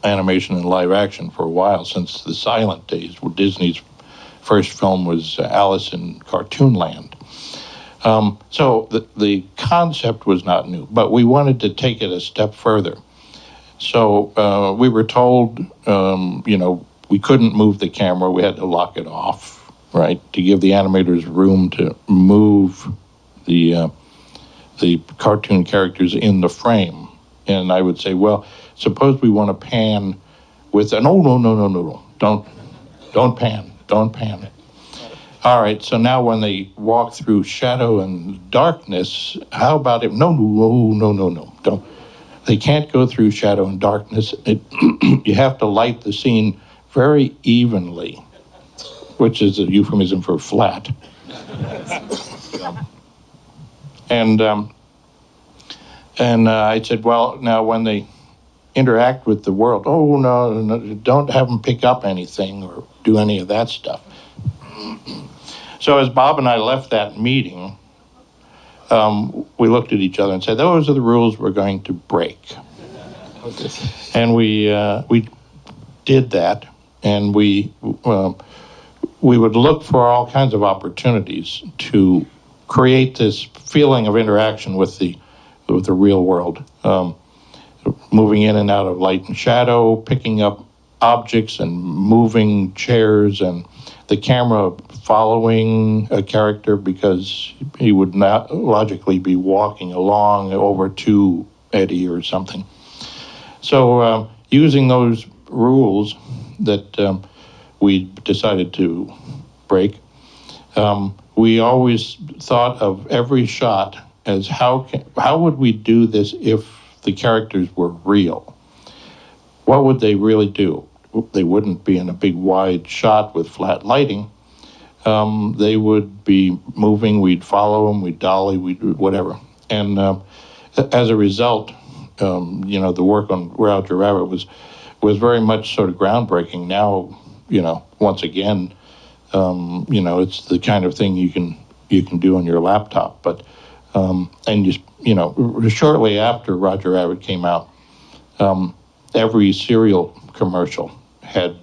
animation and live action for a while, since the silent days, where Disney's first film was Alice in Cartoonland. So the concept was not new, but we wanted to take it a step further. So we were told, we couldn't move the camera. We had to lock it off, right, to give the animators room to move the cartoon characters in the frame. And I would say, well, suppose we want to pan with no, don't pan. All right, so now when they walk through shadow and darkness, how about it? No, don't. They can't go through shadow and darkness. You have to light the scene very evenly, which is a euphemism for flat. And I said, well, now when they interact with the world, no, don't have them pick up anything or do any of that stuff. So as Bob and I left that meeting, we looked at each other and said, those are the rules we're going to break. And we did that, and we would look for all kinds of opportunities to create this feeling of interaction with the real world, moving in and out of light and shadow, picking up objects and moving chairs, and the camera following a character because he would not logically be walking along over to Eddie or something. So using those rules that we decided to break, we always thought of every shot as how would we do this if the characters were real? What would they really do? They wouldn't be in a big wide shot with flat lighting. They would be moving, we'd follow them, we'd dolly, we'd do whatever. And as a result, the work on Roger Rabbit was very much sort of groundbreaking. Now, once again, it's the kind of thing you can do on your laptop. But shortly after Roger Rabbit came out, every cereal commercial had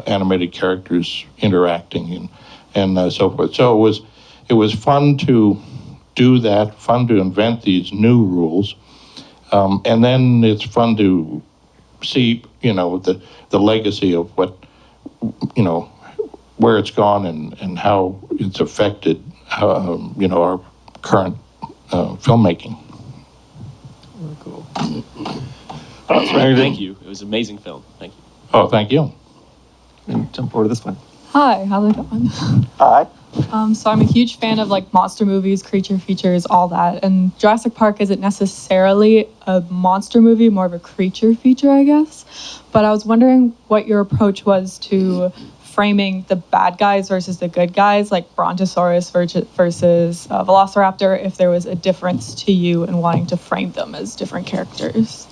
animated characters interacting and so forth. So it was fun to do that, fun to invent these new rules, and then it's fun to see the legacy of what where it's gone and how it's affected our current filmmaking. Very cool. Thank you. It was an amazing film. Thank you. Oh, thank you. And jump over to this one. Hi, how's it going? Hi. So I'm a huge fan of like monster movies, creature features, all that. And Jurassic Park isn't necessarily a monster movie, more of a creature feature, I guess. But I was wondering what your approach was to framing the bad guys versus the good guys, like Brontosaurus versus Velociraptor, if there was a difference to you in wanting to frame them as different characters.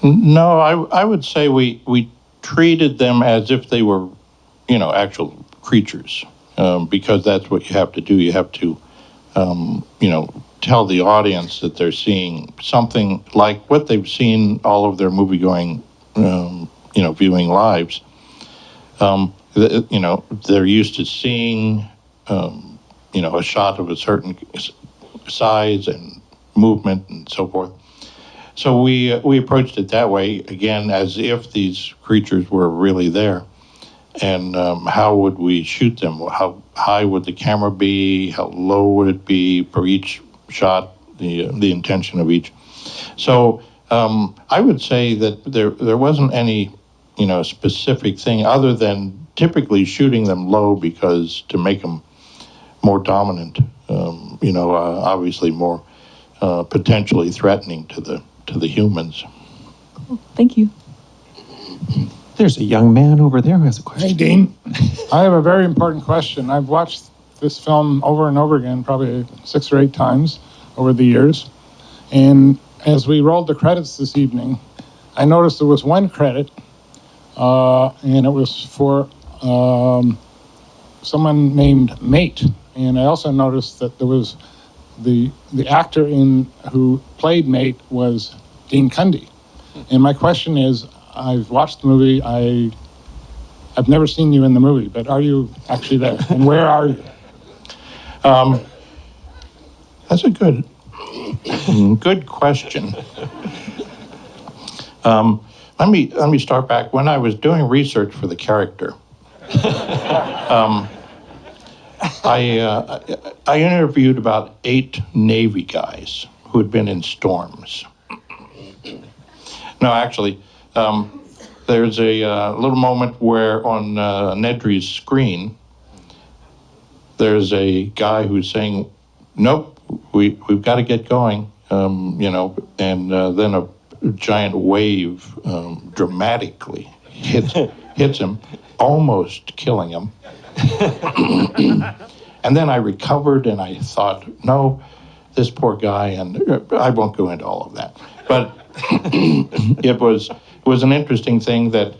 No, I would say we treated them as if they were, actual creatures, because that's what you have to do. You have to, tell the audience that they're seeing something like what they've seen all of their movie-going, viewing lives. They're used to seeing, a shot of a certain size and movement and so forth. So we approached it that way, again, as if these creatures were really there. And how would we shoot them? How high would the camera be? How low would it be for each shot, the intention of each? So I would say that there wasn't any, specific thing other than typically shooting them low because to make them more dominant, obviously more potentially threatening to the humans. Thank you. There's a young man over there who has a question. Hey, Dean. I have a very important question. I've watched this film over and over again, probably 6 or 8 times over the years. And as we rolled the credits this evening, I noticed there was one credit, and it was for someone named Mate. And I also noticed that there was the actor who played Mate was Dean Cundey. And my question is, I've watched the movie. I've never seen you in the movie, but are you actually there? And where are you? That's a good question. Let me start back. When I was doing research for the character, I interviewed about 8 Navy guys who had been in storms. No, actually, there's a little moment where on Nedry's screen, there's a guy who's saying, "Nope, we've got to get going," and then a giant wave dramatically hits him, almost killing him. And then I recovered, and I thought, no, this poor guy, and I won't go into all of that, but it was an interesting thing that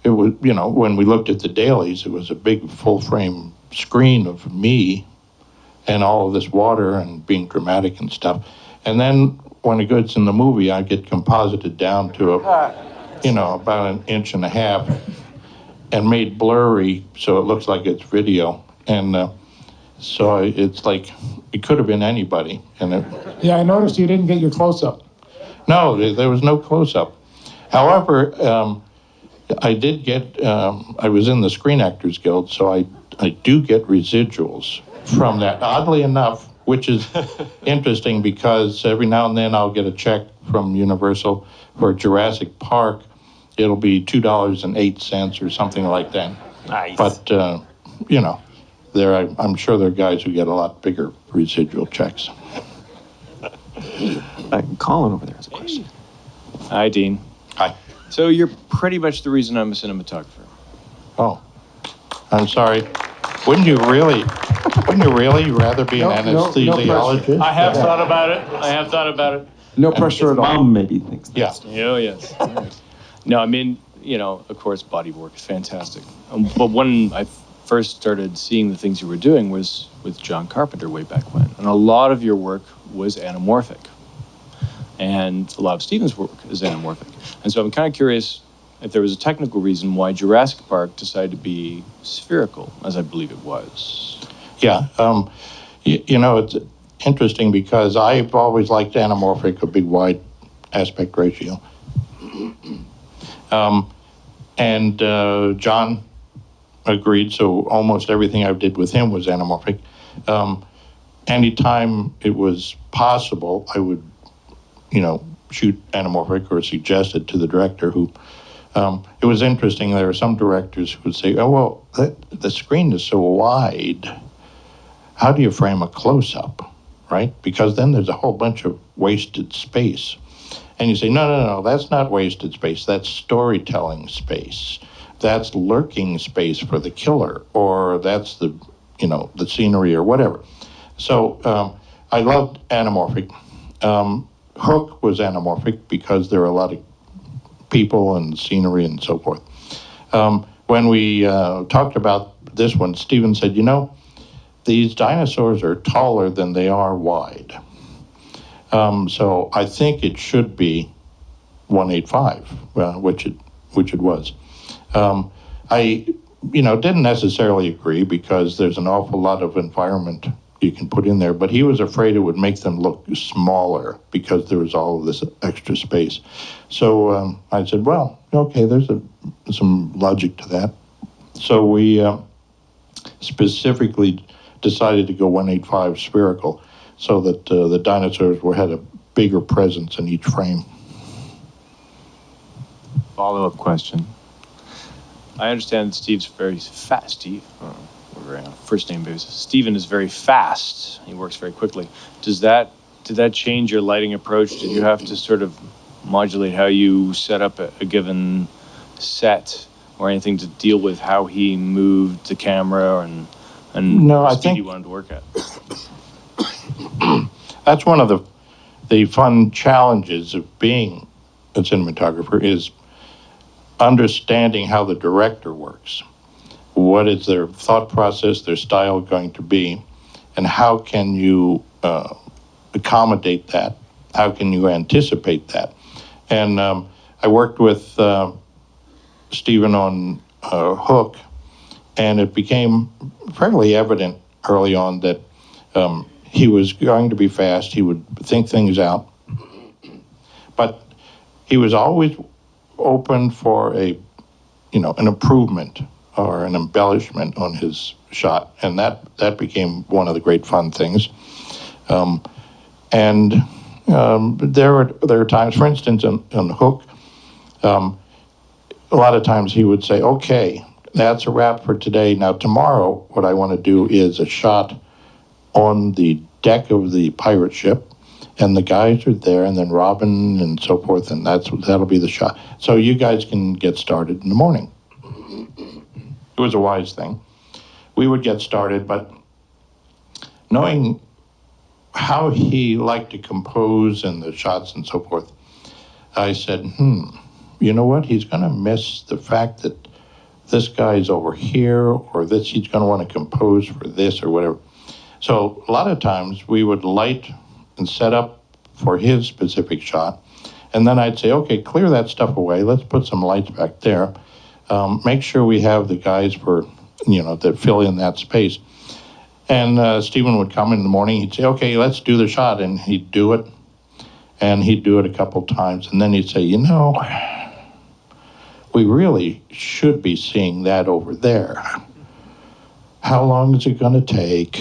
it was, when we looked at the dailies, it was a big full-frame screen of me and all of this water and being dramatic and stuff. And then when it gets in the movie, I get composited down to about 1.5 inches and made blurry so it looks like it's video. And so it's like it could have been anybody. And Yeah, I noticed you didn't get your close-up. no, there was no close-up. However, I did get, I was in the Screen Actors Guild, so I do get residuals from that, oddly enough, which is interesting because every now and then I'll get a check from Universal for Jurassic Park. It'll be $2.08 or something like that. Nice. But, I'm sure there are guys who get a lot bigger residual checks. Colin over there has a question. Hi, Dean. Hi. So you're pretty much the reason I'm a cinematographer. Oh, I'm sorry. Wouldn't you really rather be an anesthesiologist? I have thought about it. No pressure at all. Mom maybe thinks that. Yeah. Oh, yes. All right. No, I mean, of course, body work is fantastic. But when I first started seeing the things you were doing was with John Carpenter way back when. And a lot of your work was anamorphic. And a lot of Steven's work is anamorphic. And so I'm kind of curious if there was a technical reason why Jurassic Park decided to be spherical, as I believe it was. Yeah. It's interesting because I've always liked anamorphic, a big wide aspect ratio. And John agreed, so almost everything I did with him was anamorphic. Anytime it was possible, I would, shoot anamorphic or suggest it to the director who, it was interesting, there were some directors who would say, oh, well, the screen is so wide, how do you frame a close-up, right? Because then there's a whole bunch of wasted space. And you say, no, that's not wasted space, that's storytelling space. That's lurking space for the killer, or that's the scenery or whatever. So I loved anamorphic. Hook was anamorphic because there are a lot of people and scenery and so forth. When we talked about this one, Steven said, these dinosaurs are taller than they are wide. So I think it should be 185, which it was. I didn't necessarily agree because there's an awful lot of environment you can put in there, but he was afraid it would make them look smaller because there was all of this extra space. So I said, well, okay, there's some logic to that. So we specifically decided to go 185 spherical so that the dinosaurs had a bigger presence in each frame. Follow-up question. I understand Steve's very fast. Steve, we're on a first name basis. Steven is very fast. He works very quickly. Did that change your lighting approach? Did you have to sort of modulate how you set up a given set or anything to deal with how he moved the camera and No, the I speed think- he wanted to work at? That's one of the fun challenges of being a cinematographer is understanding how the director works. What is their thought process, their style going to be, and how can you accommodate that? How can you anticipate that? And I worked with Steven on Hook, and it became fairly evident early on that he was going to be fast. He would think things out, but he was always open for an improvement or an embellishment on his shot, and that became one of the great fun things. There are times, for instance, on Hook, a lot of times he would say, "Okay, that's a wrap for today. Now tomorrow, what I want to do is a shot on the deck of the pirate ship, and the guys are there, and then Robin and so forth, and that'll be the shot. So you guys can get started in the morning." It was a wise thing. We would get started, but knowing how he liked to compose and the shots and so forth, I said, you know what? He's going to miss the fact that this guy's over here, or this, he's going to want to compose for this or whatever. So a lot of times we would light and set up for his specific shot, and then I'd say, okay, clear that stuff away. Let's put some lights back there. Make sure we have the guys that fill in that space. And Steven would come in the morning. He'd say, okay, let's do the shot, and he'd do it. And he'd do it a couple times, and then he'd say, we really should be seeing that over there. How long is it going to take?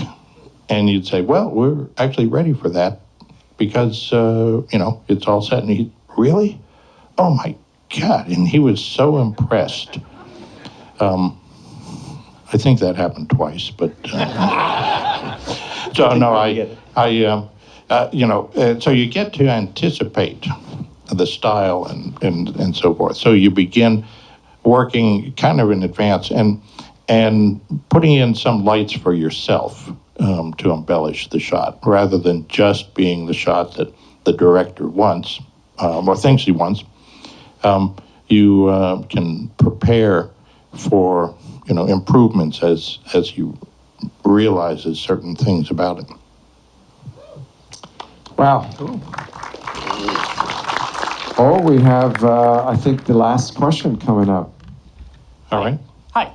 And you'd say, well, we're actually ready for that because, it's all set. And he, really? Oh, my God. And he was so impressed. I think that happened twice, but... so, no, so you get to anticipate the style and so forth. So you begin working kind of in advance and putting in some lights for yourself to embellish the shot, rather than just being the shot that the director wants or thinks he wants. You can prepare for improvements as you realizes certain things about it. Wow. Cool. Oh, we have, I think, the last question coming up. All right. Hi.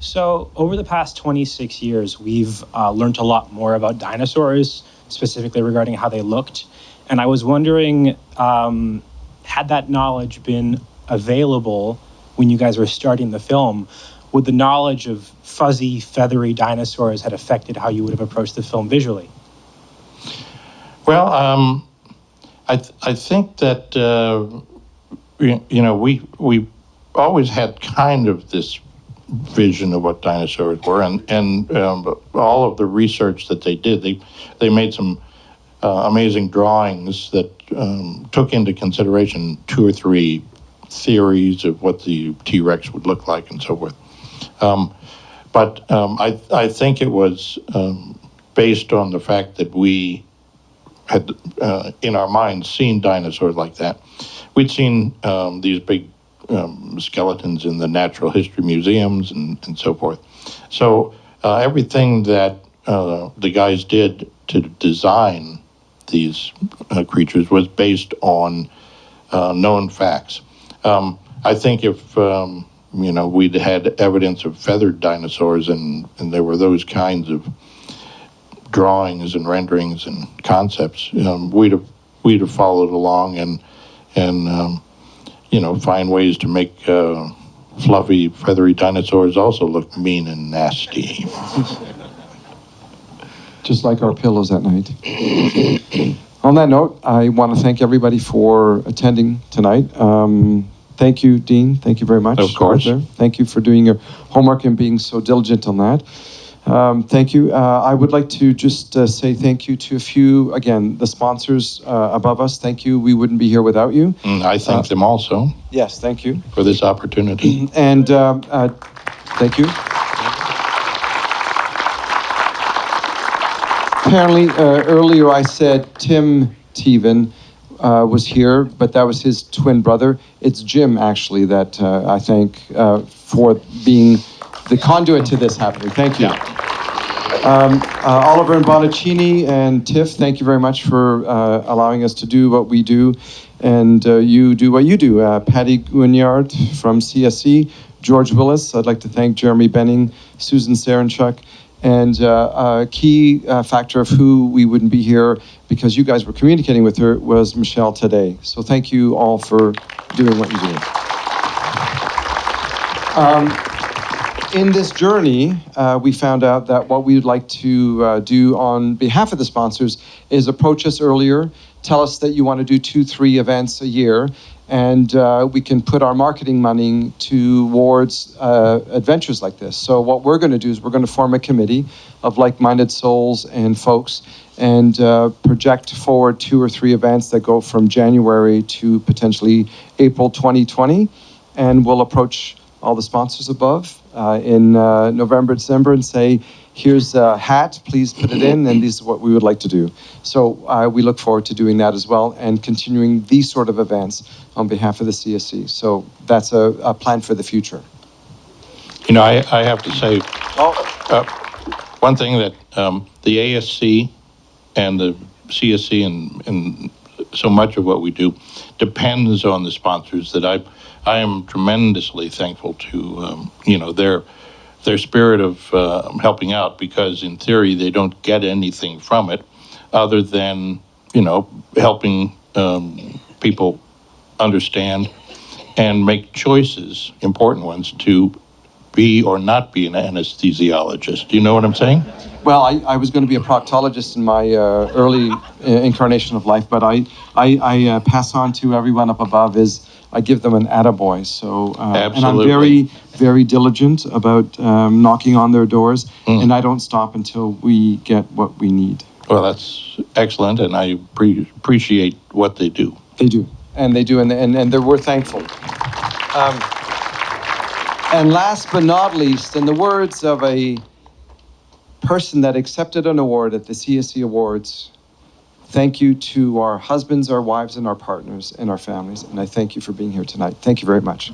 So over the past 26 years, we've learned a lot more about dinosaurs, specifically regarding how they looked. And I was wondering, had that knowledge been available when you guys were starting the film, would the knowledge of fuzzy, feathery dinosaurs had affected how you would have approached the film visually? Well, I think that we always had kind of this vision of what dinosaurs were, and all of the research that they did, they made some amazing drawings that took into consideration 2 or 3 theories of what the T-Rex would look like and so forth. But I think it was based on the fact that we had in our minds seen dinosaurs like that. We'd seen these big skeletons in the natural history museums and so forth. So everything that the guys did to design these creatures was based on known facts. I think if we'd had evidence of feathered dinosaurs and there were those kinds of drawings and renderings and concepts, we'd have followed along and find ways to make fluffy, feathery dinosaurs also look mean and nasty. Just like our pillows at night. On that note, I want to thank everybody for attending tonight. Thank you, Dean. Thank you very much. Of course. Arthur. Thank you for doing your homework and being so diligent on that. Thank you. I would like to just say thank you to a few, again, the sponsors above us. Thank you. We wouldn't be here without you. I thank them also Yes, thank you. for this opportunity. And thank you. Apparently, earlier I said Tim Teven was here, but that was his twin brother. It's Jim, actually, that I thank for being the conduit to this happening. Thank you. Oliver and Bonaccini and TIFF, thank you very much for allowing us to do what we do. And you do what you do. Patty Guignard from CSC, George Willis, I'd like to thank Jeremy Benning, Susan Sarenchuk, and a key factor of who we wouldn't be here because you guys were communicating with her was Michelle today. So thank you all for doing what you do. In this journey, we found out that what we would like to do on behalf of the sponsors is approach us earlier, tell us that you want to do 2-3 events a year, and we can put our marketing money towards adventures like this. So what we're going to do is we're going to form a committee of like-minded souls and folks and project forward 2 or 3 events that go from January to potentially April 2020, and we'll approach all the sponsors above in November, December, and say, here's a hat, please put it in, and this is what we would like to do. So we look forward to doing that as well and continuing these sort of events on behalf of the CSC. So that's a plan for the future. You know, I have to say, one thing that the ASC and the CSC and so much of what we do depends on the sponsors that I am tremendously thankful to, their spirit of helping out, because in theory they don't get anything from it other than, helping people understand and make choices, important ones, to be or not be an anesthesiologist. Do you know what I'm saying? Well, I was going to be a proctologist in my early incarnation of life, but I pass on to everyone up above is I give them an attaboy. So, and I'm very, very diligent about knocking on their doors, and I don't stop until we get what we need. Well, that's excellent, and I appreciate what they do. They do, and we're thankful. And last but not least, in the words of a person that accepted an award at the CSC Awards, thank you to our husbands, our wives, and our partners, and our families. And I thank you for being here tonight. Thank you very much.